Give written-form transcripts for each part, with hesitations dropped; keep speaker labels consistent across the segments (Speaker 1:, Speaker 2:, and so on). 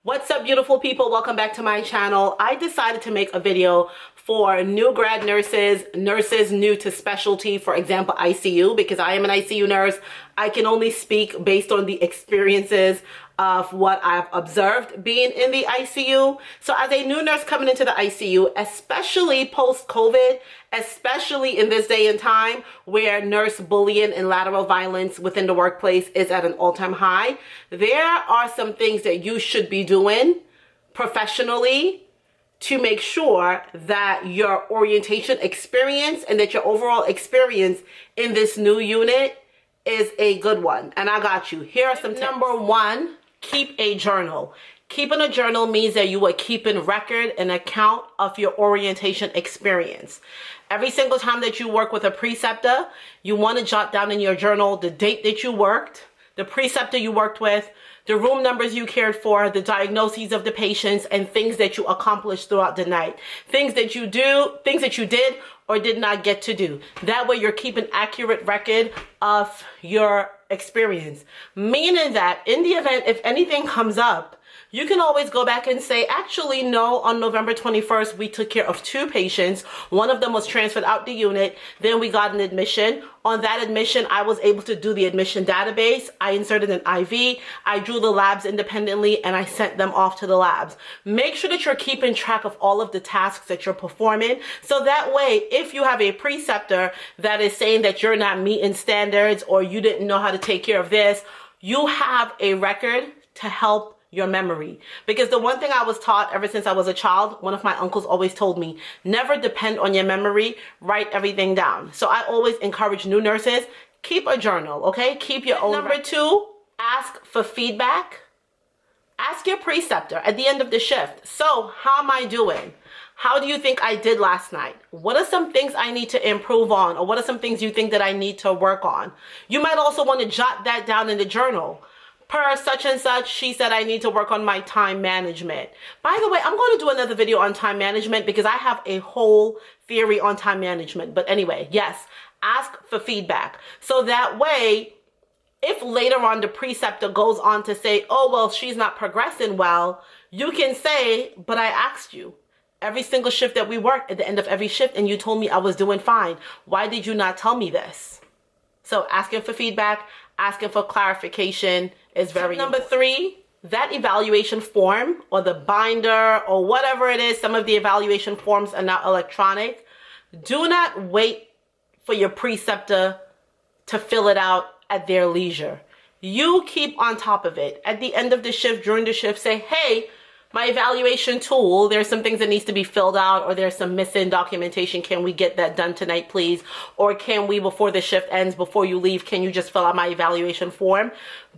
Speaker 1: What's up, beautiful people? Welcome back to my channel. I decided to make a video for new grad nurses, nurses new to specialty, for example, ICU, because I am an ICU nurse. I can only speak based on the experiences of what I've observed being in the ICU. So as a new nurse coming into the ICU, especially post-COVID, especially in this day and time where nurse bullying and lateral violence within the workplace is at an all-time high, there are some things that you should be doing professionally to make sure that your orientation experience and that your overall experience in this new unit is a good one. And I got you. Here are some tips. Number one, keep a journal. Keeping a journal means that you are keeping record and account of your orientation experience. Every single time that you work with a preceptor, you want to jot down in your journal the date that you worked, the preceptor you worked with, the room numbers you cared for, the diagnoses of the patients, and things that you accomplished throughout the night. Things that you did or did not get to do. That way you're keeping accurate record of your experience. Meaning that in the event, if anything comes up, you can always go back and say, actually, no, on November 21st, we took care of 2 patients. One of them was transferred out the unit. Then we got an admission. On that admission, I was able to do the admission database. I inserted an IV. I drew the labs independently, and I sent them off to the labs. Make sure that you're keeping track of all of the tasks that you're performing. So that way, if you have a preceptor that is saying that you're not meeting standards or you didn't know how to take care of this, you have a record to help your memory. Because the one thing I was taught ever since I was a child, one of my uncles always told me, never depend on your memory, write everything down. So I always encourage new nurses, keep a journal, okay? Keep your own. Number 2, ask for feedback. Ask your preceptor at the end of the shift. So how am I doing? How do you think I did last night? What are some things I need to improve on? Or what are some things you think that I need to work on? You might also want to jot that down in the journal. Per such and such, she said I need to work on my time management. By the way, I'm going to do another video on time management because I have a whole theory on time management. But anyway, yes, ask for feedback. So that way, if later on the preceptor goes on to say, oh, well, she's not progressing well, you can say, but I asked you. Every single shift that we worked, at the end of every shift, and you told me I was doing fine. Why did you not tell me this? So asking for feedback, asking for clarification is very important. Number 3, that evaluation form or the binder or whatever it is, some of the evaluation forms are now electronic. Do not wait for your preceptor to fill it out at their leisure. You keep on top of it. At the end of the shift, during the shift, say, hey, my evaluation tool, there's some things that needs to be filled out or there's some missing documentation. Can we get that done tonight, please? Or can we, before the shift ends, before you leave, can you just fill out my evaluation form?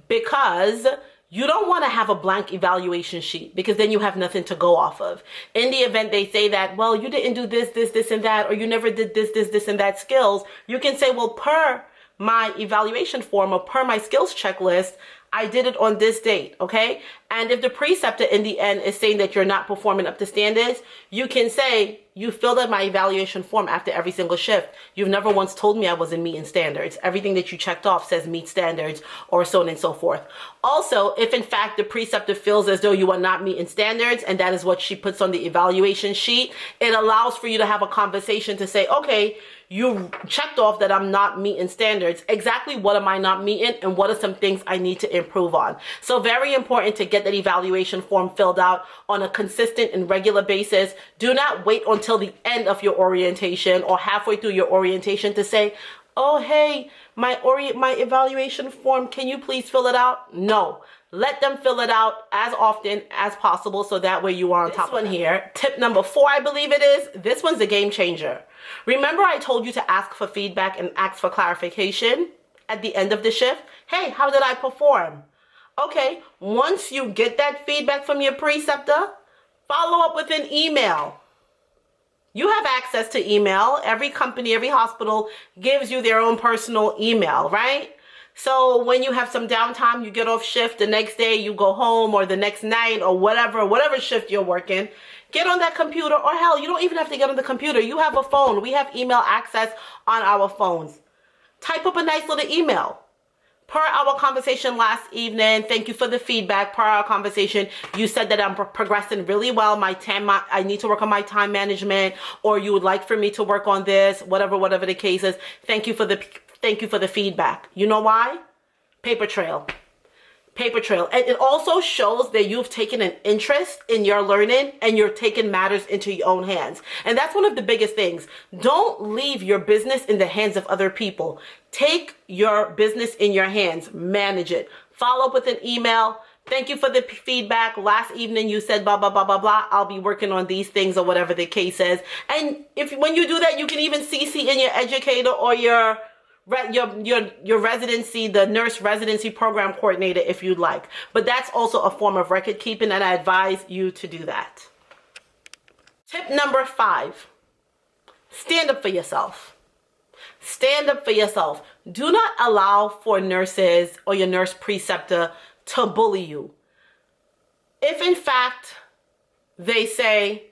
Speaker 1: Because you don't want to have a blank evaluation sheet because then you have nothing to go off of. In the event they say that, well, you didn't do this, this, this, and that, or you never did this, this, this, and that skills, you can say, well, per my evaluation form or per my skills checklist, I did it on this date, okay? And if the preceptor in the end is saying that you're not performing up to standards, you can say, you filled out my evaluation form after every single shift. You've never once told me I wasn't meeting standards. Everything that you checked off says meet standards or so on and so forth. Also, if in fact the preceptor feels as though you are not meeting standards and that is what she puts on the evaluation sheet, it allows for you to have a conversation to say, okay, you checked off that I'm not meeting standards. Exactly what am I not meeting and what are some things I need to improve on? So very important to get that evaluation form filled out on a consistent and regular basis. Do not wait until the end of your orientation or halfway through your orientation to say, oh, hey, my evaluation form, can you please fill it out? No. Let them fill it out as often as possible so that way you are on top of it. This one here, tip number 4, I believe it is. This one's a game changer. Remember I told you to ask for feedback and ask for clarification at the end of the shift? Hey, how did I perform? Okay, once you get that feedback from your preceptor, follow up with an email. You have access to email. Every company, every hospital gives you their own personal email, right? So when you have some downtime, you get off shift, the next day you go home or the next night or whatever shift you're working, get on that computer, or hell, you don't even have to get on the computer. You have a phone. We have email access on our phones. Type up a nice little email. Per our conversation last evening, thank you for the feedback. Per our conversation, you said that I'm progressing really well. I need to work on my time management, or you would like for me to work on this, whatever the case is. Thank you for the feedback. You know why? Paper trail. Paper trail. And it also shows that you've taken an interest in your learning and you're taking matters into your own hands. And that's one of the biggest things. Don't leave your business in the hands of other people. Take your business in your hands. Manage it. Follow up with an email. Thank you for the feedback. Last evening you said blah, blah, blah, blah, blah. I'll be working on these things, or whatever the case is. And when you do that, you can even CC in your educator or your residency, the nurse residency program coordinator, if you'd like. But that's also a form of record keeping, and I advise you to do that. Tip number 5, stand up for yourself. Stand up for yourself. Do not allow for nurses or your nurse preceptor to bully you. If in fact they say,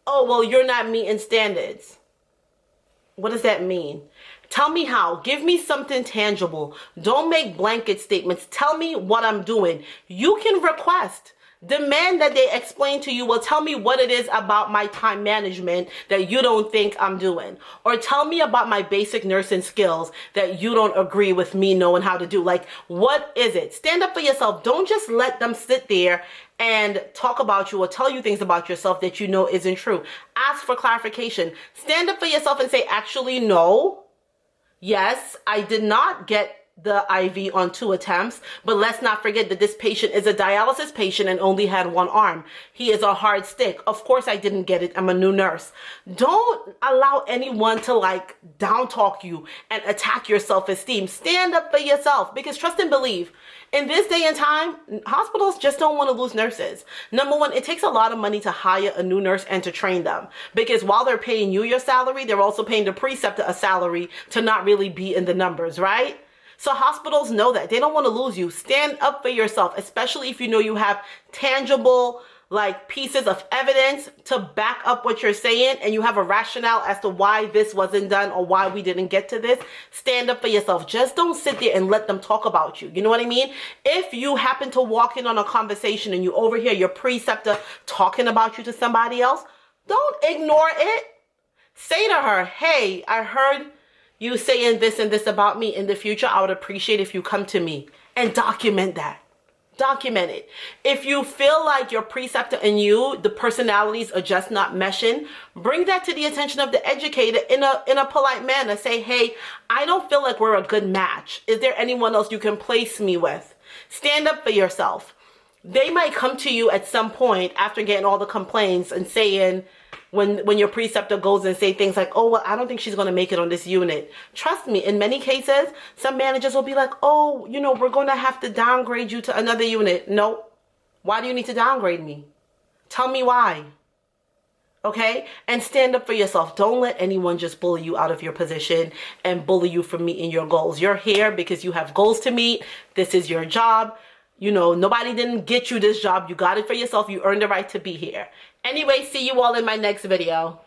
Speaker 1: oh, well, you're not meeting standards. What does that mean? Tell me how. Give me something tangible. Don't make blanket statements. Tell me what I'm doing. You can request. Demand that they explain to you, well, tell me what it is about my time management that you don't think I'm doing. Or tell me about my basic nursing skills that you don't agree with me knowing how to do. Like, what is it? Stand up for yourself. Don't just let them sit there and talk about you or tell you things about yourself that you know isn't true. Ask for clarification. Stand up for yourself and say, actually, no. Yes, I did not get the IV on 2 attempts, but let's not forget that this patient is a dialysis patient and only had 1 arm. He is a hard stick. Of course I didn't get it. I'm a new nurse. Don't allow anyone to down talk you and attack your self-esteem. Stand up for yourself, because trust and believe, in this day and time, hospitals just don't want to lose nurses. Number one, it takes a lot of money to hire a new nurse and to train them, because while they're paying you your salary, they're also paying the preceptor a salary to not really be in the numbers, right? So hospitals know that. They don't want to lose you. Stand up for yourself, especially if you know you have tangible pieces of evidence to back up what you're saying, and you have a rationale as to why this wasn't done or why we didn't get to this. Stand up for yourself. Just don't sit there and let them talk about you. You know what I mean? If you happen to walk in on a conversation and you overhear your preceptor talking about you to somebody else, don't ignore it. Say to her, hey, I heard you saying this and this about me. In the future, I would appreciate if you come to me, and document that. Document it. If you feel like your preceptor and you, the personalities are just not meshing, bring that to the attention of the educator in a polite manner. Say, hey, I don't feel like we're a good match. Is there anyone else you can place me with? Stand up for yourself. They might come to you at some point after getting all the complaints and saying, when your preceptor goes and say things like, oh, well, I don't think she's going to make it on this unit. Trust me, in many cases, some managers will be like, oh, we're going to have to downgrade you to another unit. No. Why do you need to downgrade me? Tell me why. Okay? And stand up for yourself. Don't let anyone just bully you out of your position and bully you from meeting your goals. You're here because you have goals to meet. This is your job. Nobody didn't get you this job. You got it for yourself. You earned the right to be here. Anyway, see you all in my next video.